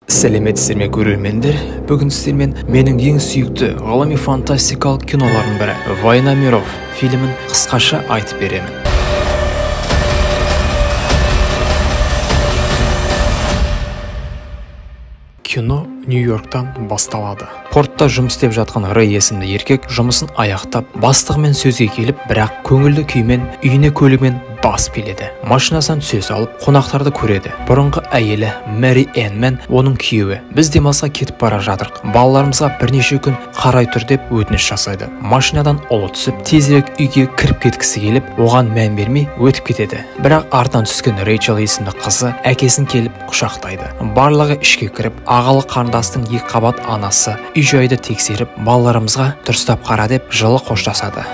Сәлеметсіздер ме көрермендер? Бүгін сіздермен менің ең сүйікті ғылыми фантастикалық кинолардың бірі «Война миров» фильмін қысқаша айтып беремін. Кино Нью-Йорктан басталады. Портта жұмыс істеп жатқан Рэй есімді еркек жұмысын аяқтап, бастығымен сөзге келіп, бірақ көңілді күймен үйіне көлігімен бас келеді. Машинасынан түсе салып, қонақтарды көреді. Бұрынғы әйелі Мэри Энн мен оның күйеуі біз демалысқа кетіп бара жатырық. Балаларымызға бірнеше күн қарай тұр деп өтініш жасайды. Машинадан ұлы түсіп, тезірек үйге кіріп кеткісі келіп, оған мән бермей өтіп кетеді. Бірақ артынан түскен Рэйчел есімді қызы әкесін келіп құшақтайды. Барлығы ішке кіріп, ағалы қарындастың екі қабат анасы үй-жайды тексеріп, балаларымызға дұрыстап қара деп жылы қоштасады.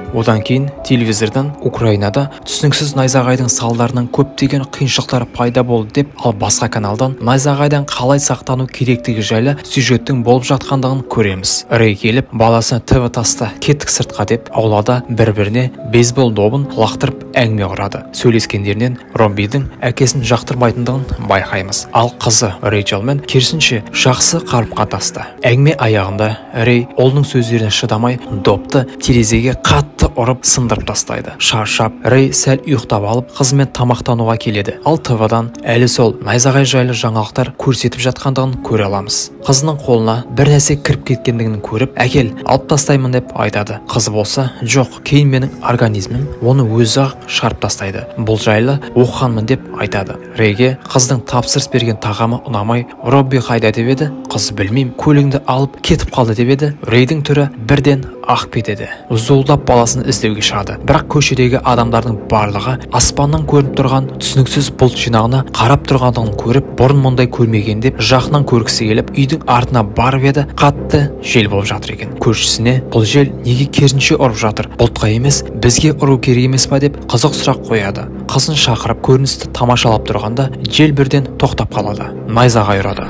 Одан кейін телевизордан Украинада түсініксіз найзағайдың салдарынан көптеген қиыншылықтар пайда болды деп, ал басқа каналдан найзағайдан қалай сақтану керектігі жайлы сюжеттің болып жатқандығын көреміз. Рэй келіп, баласына ТВ таста кеттік сыртқа деп, аулада бір-біріне бейсбол добын лақтырып әңгіме құрады. Сөйлескендерінен Роббидің әкесін жақтырмайтындығын байқаймыз. Ал қызы Рэйчелмен керісінше жақсы қарым-қатынасты. Әңгіме аяғында Рэй ұлының сөздеріне шыдамай допты терезеге қатты ұрып сындырып тастайды. Шаршап, Рэй сәл ұйықтап алып, қызымен тамақтануға келеді. Ал ТВ-дан әлі сол найзағай жайлы жаңалықтар көрсетіп жатқандығын көре аламыз. Қызының қолына бір нәрсе кіріп кеткендігін көріп, әкел, алып тастаймын деп айтады. Қызы болса, жоқ, кейін менің организмім оны өзі-ақ шығарып тастайды. Бұл жайлы оқығанмын деп айтады. Рейге қыздың тапсырыс берген тағамы ұнамай, Робби қайда деп еді? Қыз білмеймін, көлігіңді алып кетіп қалды деп еді. Рейдің түрі бірден ақ кетеді. Зуылдап баласын іздеуге шығады. Бірақ көшедегі адамдардың барлығы аспаннан көрініп тұрған түсініксіз бұлт жинағына қарап тұрғандығын көріп, бұрын мұндай көрмеген деп жақынан көргісі келіп, үйдің артына барып еді, қатты жел болып жатыр екен. Көршісіне бұл жел неге керісінше ұрып жатыр? Бұлтқа емес, бізге ұру керек емес па деп қызық сұрақ қояды. Қызын шақырып көріністі тамашалап тұрғанда жел бірден тоқтап қалады. Найзағай ұрады.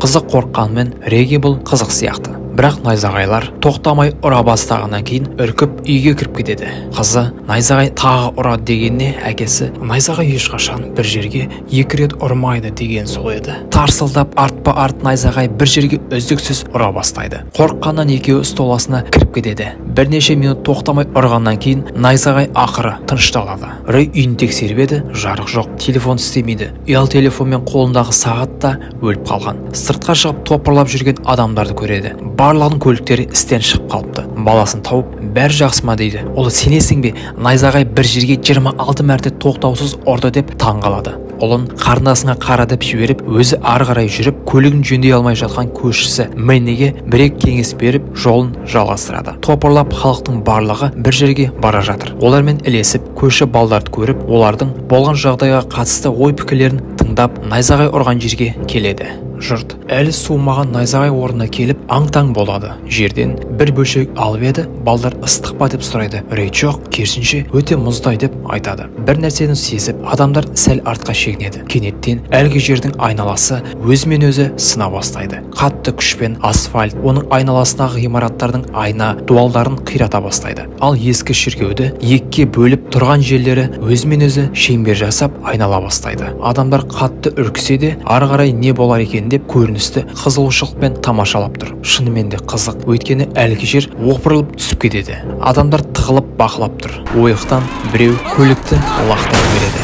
Қызық қорыққанмен Рейге бұл қызық сияқты. Бірақ найзағайлар тоқтамай ұра бастағаннан кейін үркіп үйге кіріп кетеді. Қызы найзағай тағы ұрады дегеніне әкесі найзағай ешқашан бір жерге екі рет ұрмайды деген сол еді. Тарсылдап артпа-арт найзағай бір жерге үздіксіз ұра бастайды. Қорыққаннан екеуі стол астына кіріп кетеді. Бірнеше минут тоқтамай ұрғаннан кейін найзағай ақыры тынышталады. Рэй үйін тексеріп еді, жарық жоқ, телефон істемейді. Ұялы телефонмен қолындағы сағат та өліп қалған. Сыртқа шығып топырлап жүрген адамдарды көреді. Барлығының көліктері істен шығып қалыпты. Баласын тауып, бәрі жақсы ма дейді. Ол сенесің бе, найзағай бір жерге 26 мәрте тоқтаусыз ұрды деп таңғалады. Ұлын қарындасына қара деп жіберіп, өзі ары қарай жүріп, көлігін жөндей алмай жатқан көршісі Мэйнеге бір-екі кеңес беріп, жолын жалғастырады. Топырлап халықтың барлығы бір жерге бара жатыр. Олармен ілесіп, көрші балдарды көріп, олардың болған жағдайға қатысты ой-пікірлерін тыңдап, найзағай ұрған жерге келеді. Жұрт әлі суымаған найзағай орнына келіп аң-таң болады. Жерден бір бөлшек алып еді, балдар ыстық па деп сұрайды. Рэй жоқ, керісінше өте мұздай деп айтады. Бір нәрсені сезіп, адамдар сәл артқа шегінеді. Кенеттен әлгі жердің айналасы өзімен өзі сына бастайды. Қатты күшпен асфальт оның айналасындағы ғимараттардың айна дуалдарын қирата бастайды. Ал ескі шіркеуді екіге бөліп тұрған жерлері өзімен өзі шеңбер жасап айнала бастайды. Адамдар қатты үркісе де, ары қарай не болар екен деп көріністі қызығушылықпен тамашалап тұр. Шынымен де қызық, өйткені әлгі жер опырылып түсіп кетеді. Адамдар тығылып бақылап тұр. Ойықтан біреу көлікті лақтырып береді.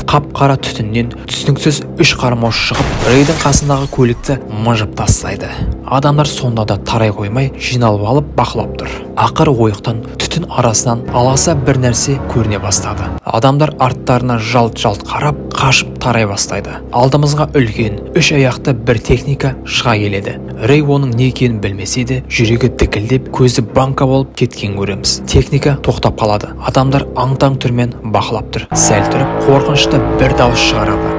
Қап-қара түтіннен түсініксіз үш қармауыш шығып, Рейдің қасындағы көлікті мыжып тастайды. Адамдар сонда да тарай қоймай жиналып алып бақылап тұр. Ақыры ойықтан түтін арасынан аласа бір нәрсе көріне бастады. Адамдар арттарына жалт-жалт қарап, қашып тарай бастайды. Алдымызға үлкен үш аяқты бір техника шыға келеді. Рэй оның не екенін білмесе де, жүрегі дікілдеп, көзі банка болып кеткен көреміз. Техника тоқтап қалады. Адамдар аң-таң түрмен бақылап тұр. Сәл тұрып, қорқынышты бір дауыс шығарады.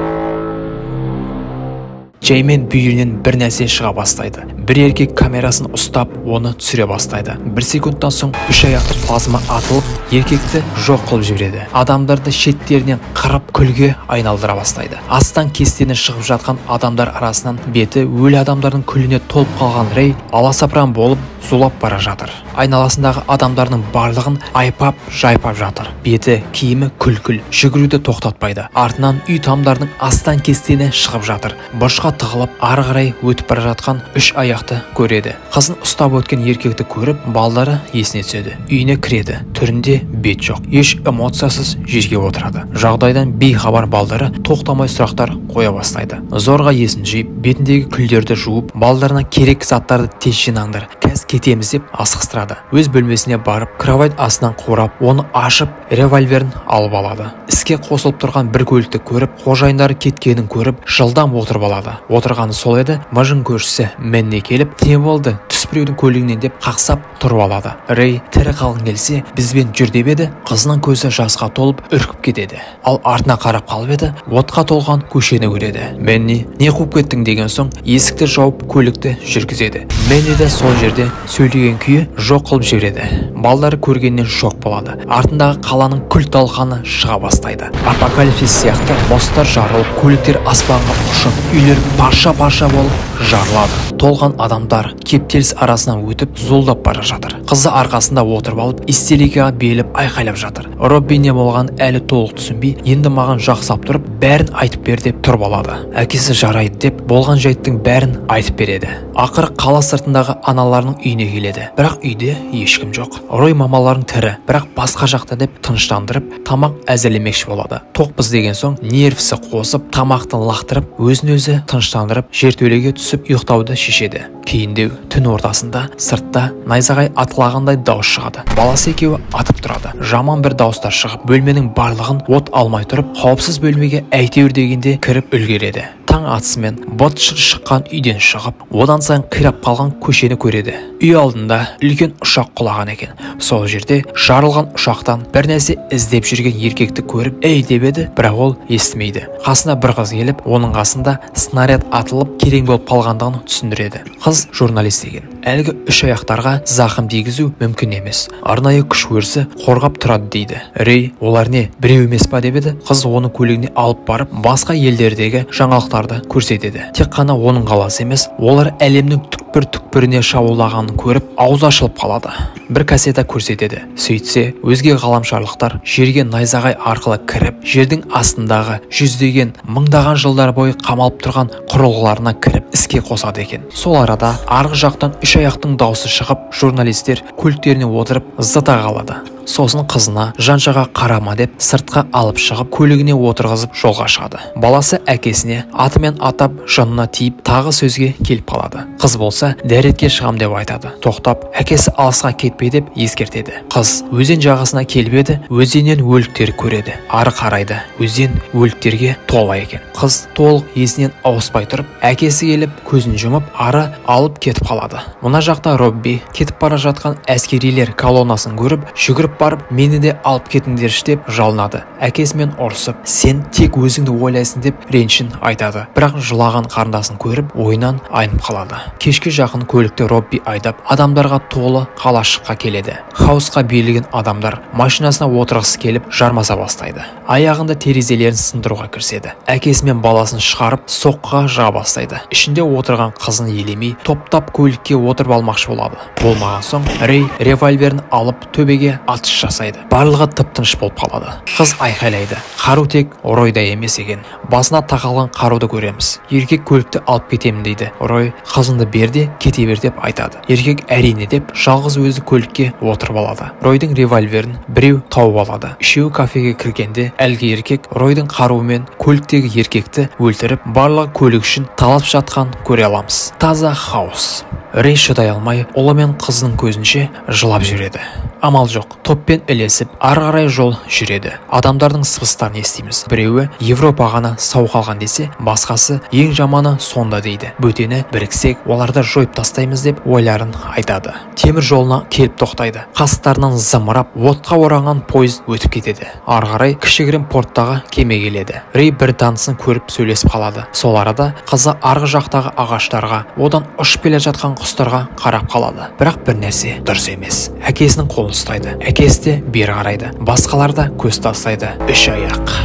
жаймен бүйірінен бір нәрсе шыға бастайды. Бір еркек камерасын ұстап, оны түсіре бастайды. Бір секундтан соң үш аяқты плазма атылып, еркекті жоқ қылып жібереді. Адамдарды шеттерінен қырып күлге айналдыра бастайды. Астан кестені шығып жатқан адамдар арасынан беті өлі адамдардың күліне толып қалған Рей аласапыран болып зулап бара жатыр. Айналасындағы адамдардың барлығын айпап, жайпап жатыр. Беті, киімі күл-күл, жүгіруді тоқтатпайды. Артынан үй тамдардың астан кестені шығып жатыр. Бұрышқа тығылып, ары қарай өтіп бара жатқан үш аяқты көреді. Қызын ұстап өткен еркекті көріп, балдары есіне түседі. Үйіне кіреді. Түрінде бет жоқ. Еш эмоциясыз жерге отырады. Жағдайдан бейхабар балдары тоқтамай сұрақтар қоя бастайды. Зорға есін жиып, бетіндегі күлдерді жуып, балдарына керек заттарды тез жинаңдар. Кәз кетеміз деп асықтырады. Өз бөлмесіне барып, кровать астынан қорап, оны ашып, револьверін алып алады. Іске қосылып тұрған бір көлікті көріп, қожайындары кеткенін көріп, жылдам отырып алады. Отырғаны сол еді, мыжың көршісі Мэнни келіп, не болды? Түс біреудің көлігінен деп қақсап тұрып алады. Рей тірі қалғың келсе, бізбен жүр деп еді, қызының көзі жасқа толып үркіп кетеді. Ал артына қарап қалып еді, отқа толған көшені көреді. Мэнни, не қуып кеттің деген соң, есікті жауып көлікті жүргізеді. Мэнни де сол жерде сөйлеген күйі жоқ қылып жібереді. Балдары көргеннен шок болады. Артындағы қаланың күл талқаны шыға бастайды. Апокалипсис сияқты мостар жарылып, көліктер аспанға ұшып, үйлер парша-парша болып жарылады. Толған адамдар кептеліс арасынан өтіп зуылдап бара жатыр. Қызы арқасында отырып алып, истерикаға беріліп айқайлап жатыр. Робби не болған әлі толық түсінбей, енді маған жақсап тұрып, бәрін айтып бер деп тұрып алады. Әкесі жарайды деп, болған жайттың бәрін айтып береді. Ақыры қала сыртындағы аналарының үйіне келеді. Бірақ үйде ешкім жоқ. Рой мамаларың тірі, бірақ басқа жақта деп тыныштандырып, тамақ әзірлемекші болады. Тоқпыз деген соң нервісі қосып, тамақты лақтырып, өзін-өзі тыныштандырып, жертөлеге түсіп ұйықтауды шешеді. Кейіндеу түн ортасында сыртта найзағай атқылағандай дауыс шығады. Баласы екеуі атып тұрады. Жаман бір дауыстар шығып, бөлменің барлығын от алмай тұрып, қауіпсіз бөлмеге әйтеуір дегенде кіріп үлгереді. Таң атысымен быт-шыт шыққан үйден шығып, одан сайын қирап қалған көшені көреді. Үй алдында үлкен ұшақ құлаған екен. Сол жерде жарылған ұшақтан бір нәрсе іздеп жүрген еркекті көріп, "Ей" деп еді, бірақ ол естімейді. Қасына бір қыз келіп, оның қасында снаряд атылып керең болып қалғандығын түсіндіреді. Қыз журналист екен. Әлгі үш аяқтарға зақым тигізу мүмкін емес. Арнайы күш өрісі қорғап тұрады дейді. Рей, олар не, біреу емес па деп еді. Қыз оны көлігіне алып барып, басқа елдердегі жаңалықтарды көрсетеді. Тек қана оның қаласы емес, олар әлемнің түкпір-түкпіріне шабуылдағанын көріп, аузы ашылып қалады. Бір кассета көрсетеді. Сөйтсе, өзге ғаламшарлықтар жерге найзағай арқылы кіріп, жердің астындағы жүздеген, мыңдаған жылдар бойы қамалып тұрған құрылғыларына кіріп, іске қосады екен. Сол арада арғы жақтан үш аяқтың даусы шығып, журналистер көліктеріне отырып зыта қалады. Сосын қызына жаншаға қарама деп сыртқа алып шығып, көлігіне отырғызып жолға шығады. Баласы әкесіне атымен атап, жанына тиіп, тағы сөзге келіп қалады. Қыз болса дәретке шығам деп айтады. Тоқтап, әкесі алысқа кетпей деп ескертеді. Қыз өзен жағасына келіп еді, өзеннен өліктер көреді. Ары қарайды, өзен өліктерге тола екен. Қыз толық есінен ауыспай тұрып, әкесі келіп көзін жұмып, ары алып кетіп қалады. Мына жақта Робби кетіп бара жатқан әскерилер колоннасын көріп, жүгіріп барып, "Мені де алып кетіңдерші" деп жалынады. Әкесімен ұрысып, "Сен тек өзіңді ойлайсың" деп ренішін айтады. Бірақ жылаған қарындасын көріп, ойынан айнып қалады. Кешке жақын көлікте Робби айдап, адамдарға толы қалашыққа келеді. Хаусқа берілген адамдар машинасына отырғысы келіп, жармаса бастайды. Аяғында терезелерін сындыруға кіріседі. Әкесі мен баласын шығарып, соққыға жыға бастайды. Ішінде отырған қызын елемей, топтап көлікке отырып алмақшы болады. Болмаған соң, Рей револьверін алып төбеге атыс жасайды. Барлығы тып-тыныш болып қалады. Қыз айқайлайды. Қару тек Ройда емес екен. Басына тақалған қаруды көреміз. Еркек көлікті алып кетемін дейді. Рой қызынды берде кете бер деп айтады. Еркек әрине деп жалғыз өзі көлікке отырып алады. Ройдың револьверін біреу тауып алады. Үшеуі кафеге кіргенде әлгі еркек Ройдың қаруымен көліктегі еркекті өлтіріп, барлығы көлік үшін талап жатқан көре аламыз. Таза хаос. Рей шыдай алмай, ұлы мен қызының көзінше жылап жүреді. амал жоқ, топпен ілесіп ары қарай жол жүреді. Адамдардың сыбыстарын естиміз. Біреуі Европа ғана сау қалған десе, басқасы ең жаманы сонда дейді. Бөтені біріксек, оларды жойып тастаймыз деп ойларын айтады. Темір жолына келіп тоқтайды. Қастарынан зымырап, отқа оранған пойыз өтіп кетеді. Ары қарай кішігірім порттағы кеме келеді. Рей бір танысын көріп сөйлесіп қалады. Сол арада қызы арғы жақтағы ағаштарға, одан ұшып келе жатқан құстарға қарап қалады. Бірақ бір нәрсе дұрыс емес. Әкесінің қолын ұстайды. Әкесі де бері қарайды. Басқалар да көз тастайды. Үш аяқ.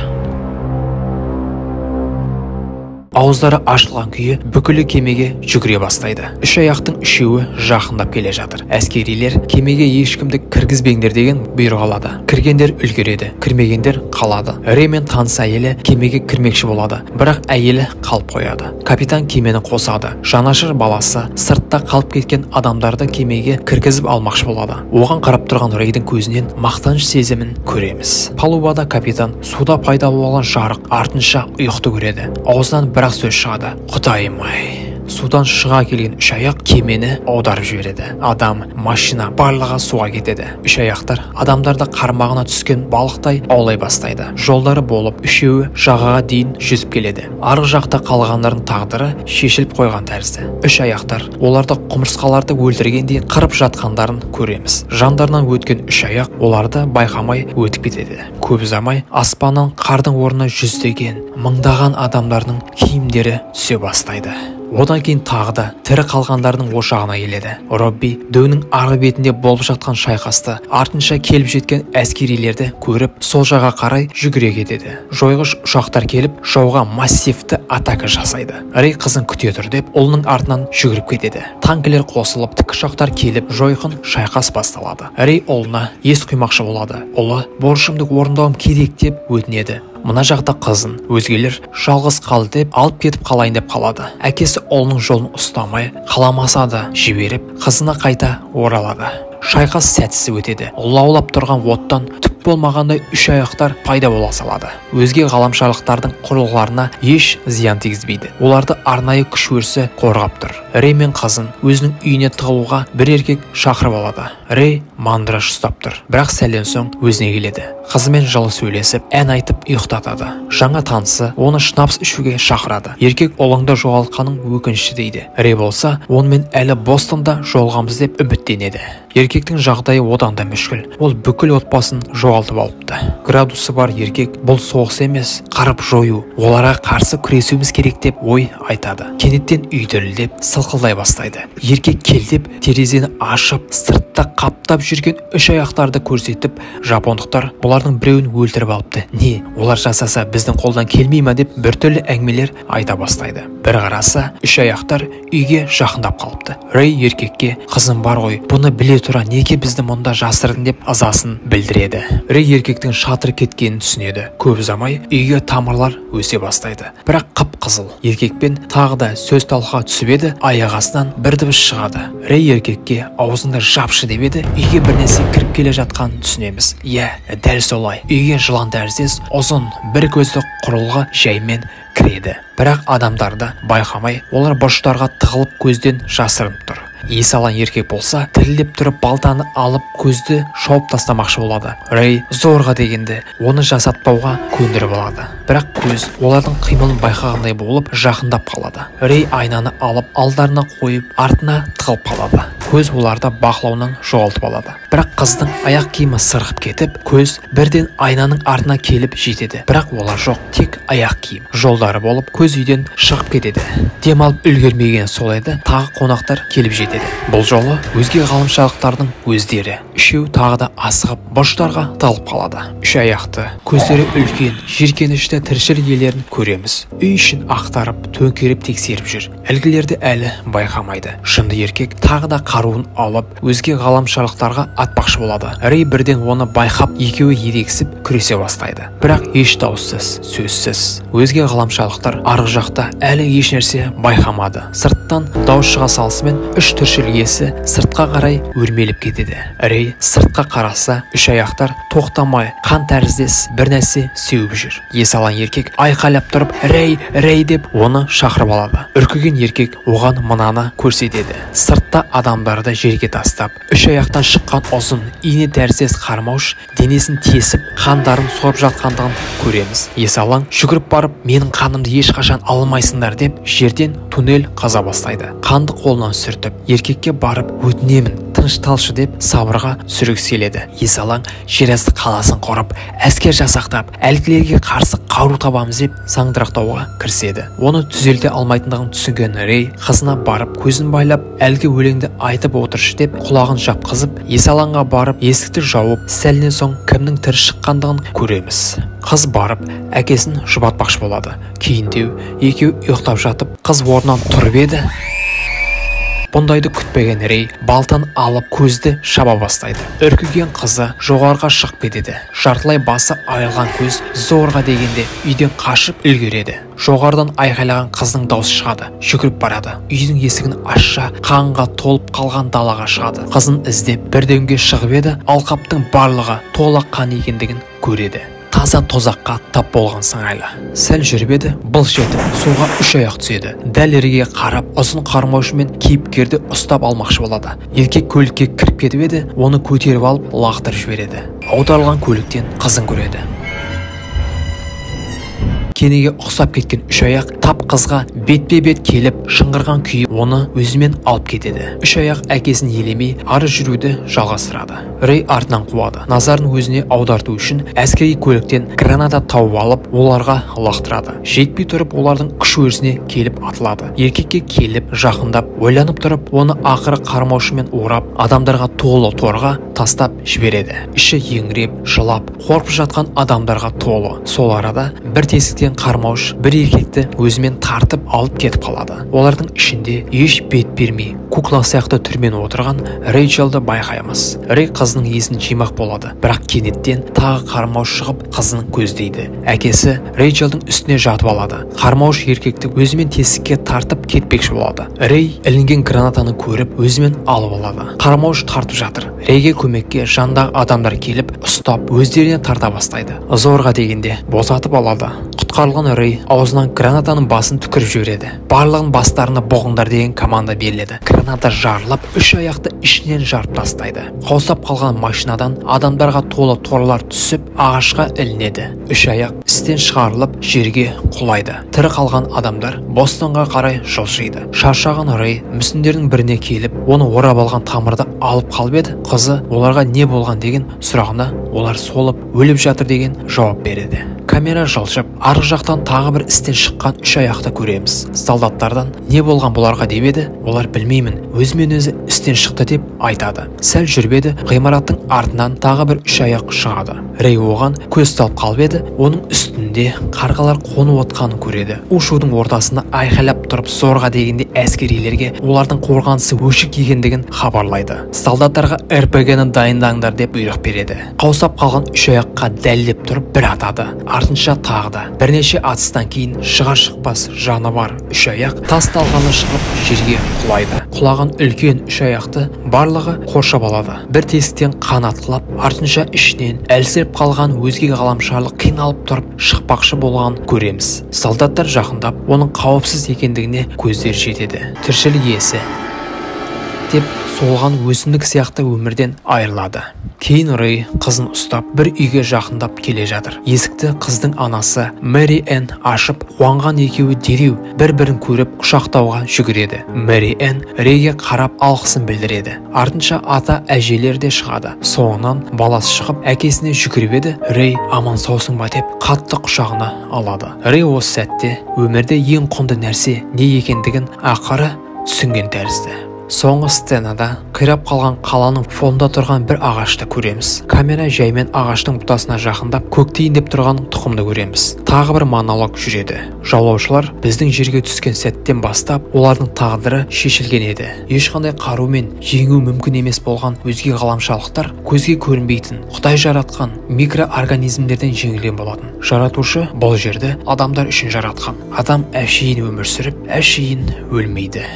Ауыздары ашылған күйі бүкілі кемеге жүгіре бастайды. Үш аяқтың үшеуі жақындап келе жатыр. Әскерилер кемеге ешкімді кіргізбеңдер деген бұйрық алады. Кіргендер үлгереді, кірмегендер қалады. Рей мен таныс әйелі кемеге кірмекші болады, бірақ әйелі қалып қояды. Капитан кемені қосады. Жанашыр баласы сыртта қалып кеткен адамдарды кемеге кіргізіп алмақшы болады. Оған қарап тұрған Рейдің көзінен мақтаныш сезімін көреміз. Палубада капитан суда пайда болған жарық артынша ұйықты көреді. Аузынан бір сөз шығады. Құдайым-ай. Судан шыға келген үш аяқ кемені аударып жібереді. Адам, машина барлығы суға кетеді. Үш аяқтар адамдарды қармағына түскен балықтай аулай бастайды. Жолдары болып үшеуі жағаға дейін жүзіп келеді. Арғы жақта қалғандардың тағдыры шешіліп қойған тәрізді. Үш аяқтар оларды құмырсқаларды өлтіргендей қырып жатқандарын көреміз. Жандарынан өткен үш аяқ оларды байқамай өтіп кетеді. Көп ұзамай аспаннан қардың орнына жүздеген, мыңдаған адамдардың киімдері түсе бастайды. Одан кейін тағы да тірі қалғандардың ошағына келеді. Робби дөңнің арғы бетінде болып жатқан шайқасты, артынша келіп жеткен әскерилерді көріп, сол жаққа қарай жүгіре кетеді. Жойғыш ұшақтар келіп, жауға массивті атака жасайды. Рей қызын күте тұр деп, ұлының артынан жүгіріп кетеді. Танкілер қосылып, тікұшақтар келіп, жойқын шайқас басталады. Рей ұлына ес құймақшы болады. Ұлы, борышымды орындауым керек деп өтінеді. Мына жақта қызын, өзгелер жалғыз қалды деп алып кетіп қалайын деп қалады. Әкесі ұлының жолын ұстамай, қаламаса да жіберіп, қызына қайта оралады. Шайқас сәтсіз өтеді. Лаулап тұрған оттан түк болмағандай үш аяқтар пайда бола салады. Өзге ғаламшарлықтардың құрылғыларына еш зиян тигізбейді. Оларды арнайы күш өрісі қорғап тұр. Рей мен қызын өзінің үйіне тығылуға бір еркек шақырып алады. Рей мандраж ұстап тұр, бірақ сәлден соң өзіне келеді. Қызымен жылы сөйлесіп, ән айтып ұйықтатады. Жаңа танысы оны шнапс ішуге шақырады. Еркек ұлыңды жоғалтқаның өкініші дейді. Рей болса, онымен әлі Бостонда жолығамыз деп үміттенеді. Еркектің жағдайы одан да мүшкіл. Ол бүкіл отбасын жоғалтып алыпты. Градусы бар еркек, бұл соғыс емес, қырып жою, оларға қарсы күресуіміз керек деп ой айтады. Кенеттен үй дірілдеп, сылқылдай бастайды. Еркек келдеп, терезені ашып, сыртта қаптап жүрген үш аяқтарды көрсетіп, жапондықтар бұлардың біреуін өлтіріп алыпты. Не, олар жасаса біздің қолдан келмей ме деп біртүрлі әңгімелер айта бастайды. Бір қараса, үш аяқтар үйге жақындап қалыпты. Рей еркекке, қызым бар ғой, бұны біле тұра неге бізді мұнда жасырдың деп ызасын білдіреді. Рей еркектің шатыры кеткенін түсінеді. Көп ұзамай үйге тамырлар өсе бастайды. Бірақ қып-қызыл. Еркекпен тағы да сөз талқыға түсіп еді, аяқ астынан бір дыбыс шығады. Рей еркекке аузында жапшы деп еді, үйге бір нәрсе кіріп келе жатқанын түсінеміз. Иә, дәл солай. Үйге жылан тәріздес ұзын бір көзді құрылғы жаймен кіреді. Бірақ адамдарды байқамай, олар бұрыштарға тығылып көзден жасырынып тұр. Ес алған еркек болса, тірілдеп тұрып балтаны алып көзді шауып тастамақшы болады. Рей зорға дегенде оны жасатпауға көндіріп алады. Бірақ көз олардың қимылын байқағандай болып жақындап қалады. Рей айнаны алып алдарына қойып, артына тығылып қалады. Көз оларды бақылауынан жоғалтып алады. Бірақ қыздың аяқ киімі сырғып кетіп, көз бірден айнаның артына келіп жетеді. Бірақ олар жоқ, тек аяқ киім. Жолдары болып көз үйден шығып кетеді. Демалып үлгермеген сол еді, тағы қонақтар келіп жетеді. Бұл жолы өзге ғаламшарлықтардың өздері. Үшеу тағы да асығып бұрыштарға тығылып қалады. Үш аяқты, көздері үлкен, жиіркенішті тіршілік иелерін көреміз. Үй ішін ақтарып, төңкеріп тексеріп жүр. Әлгілерді әлі байқамайды. Жынды еркек тағы да қаруын алып, өзге ғаламшарлықтарға атпақшы болады. Рей бірден оны байқап, екеуі ерегісіп күресе бастайды. Бірақ еш дауыссыз, сөзсіз. Өзге ғаламшарлықтар арғы жақта әлі еш нәрсе байқамады. Сырттан дауыс шыға салысымен үш тіршілік иесі сыртқа қарай өрмеліп кетеді. Рей сыртқа қараса, үш аяқтар тоқтамай қан тәріздес бір нәрсе сеуіп жүр. Ес алған еркек айқайлап тұрып, Рей, Рей деп оны шақырып алады. Үркіген еркек оған мынаны көрсетеді. Сыртта адамдар адамдарды жерге тастап, үш аяқтан шыққан ұзын ине тәріздес қармауыш денесін тесіп, қандарын сорып жатқандығын көреміз. Есалаң жүгіріп барып, менің қанымды ешқашан алмайсыңдар деп, жерден туннель қаза бастайды. Қанды қолынан сүртіп, еркекке барып, өтінемін, тынышталшы деп сабырға сүрекселеді. Есалаң жерасты қаласын құрып, әскер жасақтап, әлгілерге қарсы қару табамыз деп саңдырақтауға кіріседі. Оны түзелте алмайтындығын түсінген Рей қызына барып, көзін байлап, әлгі өлеңді айтып отыршы деп құлағын жапқызып, Есалаңға барып, есікті жауып, сәлінен соң кімнің тірі шыққандығын көреміз. Қыз барып, әкесін жұбатпақшы болады. Кейіндеу екеу ұйықтап жатып, қыз орнынан тұрып еді. Бұндайды күтпеген Рей балтан алып көзді шаба бастайды. Үркіген қызы жоғарға шығып кетеді. Жартылай басы айырылған көз зорға дегенде үйден қашып үлгереді. Жоғардан айқайлаған қыздың даусы шығады. Жүгіріп барады. Үйдің есігін ашса, қанға толып қалған далаға шығады. Қызын іздеп бірдеңеге шығып еді, алқаптың барлығы толық қан екендігін көреді. Таза тозаққа тап болған сыңайлы. Сәл жүріп еді, былш етіп суға үш аяқ түседі. Дәл Рейге қарап, ұзын қармаушымен кейіпкерді ұстап алмақшы болады. Еркек көлікке кіріп кетіп еді, оны көтеріп алып лақтырып жібереді. Аударылған көліктен қызын көреді. Кенеге ұқсап кеткен үш аяқ тап қызға бетпе-бет келіп, шыңғырған күйі оны өзімен алып кетеді. Үш аяқ әкесін елемей ары жүруді жалғастырады. Рей артынан қуады. Назарын өзіне аударту үшін әскери көліктен граната тауып алып, оларға лақтырады. Жетпей тұрып, олардың күш өрісіне келіп атылады. Еркекке келіп, жақындап, ойланып тұрып, оны ақыры қармаушымен орап, адамдарға толы торға тастап жібереді. Іші еңіреп, жылап, қорқып жатқан адамдарға толы. Сол арада бір тесіктен қармауыш бір еркекті өзімен тартып алып кетіп қалады. Олардың ішінде еш бет бермей, кукла сияқты түрмен отырған Рейчелді байқаймыз. Рей қызының есін жимақ болады, бірақ кенеттен тағы қармауыш шығып қызын көздейді. Әкесі Рейчелдің үстіне жатып алады. Қармауыш еркекті өзімен тесікке тартып кетпекші болады. Рей ілінген гранатаны көріп өзімен алып алады. Қармауыш тартып жатыр. Рейге көмекке жандағы адамдар келіп ұстап өздеріне тарта бастайды. Зорға дегенде босатып алады. Құтқарылған Рей аузынан гранатаның басын түкіріп жібереді. Барлығын бастарына боғыңдар деген команда беріледі. Граната жарылып, үш аяқты ішінен жарып тастайды. Қаусап қалған машинадан адамдарға толы торлар түсіп, ағашқа ілінеді. Үш аяқ істен шығарылып, жерге құлайды. Тірі қалған адамдар Бостонға қарай жылжиды. Шаршаған Рей мүсіндердің біріне келіп, оны орап алған тамырды алып қалып еді. Қызы оларға не болған деген сұрағына, олар солып өліп жатыр деген жауап береді. Камера жылжып, арғы жақтан тағы бір істен шыққан үш аяқты көреміз. Солдаттардан не болған бұларға деп еді, олар білмеймін, өзімен өзі істен шықты деп айтады. Сәл жүріп еді, ғимараттың артынан тағы бір үш аяқ шығады. Рей оған көз талып қалып еді, оның үстінде қарғалар қонып отқанын көреді. У-шудың ортасында айқайлап тұрып зорға дегенде әскерилерге олардың қорғанысы өшік екендігін хабарлайды. Солдаттарға РПГ-ні дайындаңдар деп бұйрық береді. Қаусап қалған үш аяққа дәлдеп тұрып бір атады. Артынша тағы да бірнеше атыстан кейін шығар шықпас жаны бар үш аяқ тас талқаны шығып жерге құлайды. Құлаған үлкен үш аяқты барлығы қоршап алады. Бір тесіктен қан атқылап, артынша ішінен әлсіреп қалған өзге ғаламшарлық қиналып тұрып шықпақшы болған көреміз. Солдаттар жақындап, оның қауіпсіз екендігіне көздері жетеді. Тіршілік иесі деп солған өсімдік сияқты өмірден айырылады. Кейін Рей қызын ұстап бір үйге жақындап келе жатыр. Есікті қыздың анасы Мэри Энн ашып, қуанған екеуі дереу бір-бірін көріп құшақтауға жүгіреді. Мэри Энн Рейге қарап алғысын білдіреді. Артынша ата әжелер де шығады. Соңынан баласы шығып әкесіне жүгіріп еді, Рей аман саусың ба деп қатты құшағына алады. Рей осы сәтте өмірде ең құнды нәрсе не екендігін ақыры түсінген тәрізді. Соңғы сценада қирап қалған қаланың фонында тұрған бір ағашты көреміз. Камера жаймен ағаштың бұтасына жақындап көктейін деп тұрған тұқымды көреміз. Тағы бір монолог жүреді. Жаулаушылар біздің жерге түскен сәттен бастап олардың тағдыры шешілген еді. Ешқандай қарумен жеңу мүмкін емес болған өзге ғаламшалықтар көзге көрінбейтін Құдай жаратқан микроорганизмдерден жеңілген болатын. Жаратушы бұл жерді адамдар үшін жаратқан. Адам әшейін өмір сүріп, әшейін өлмейді.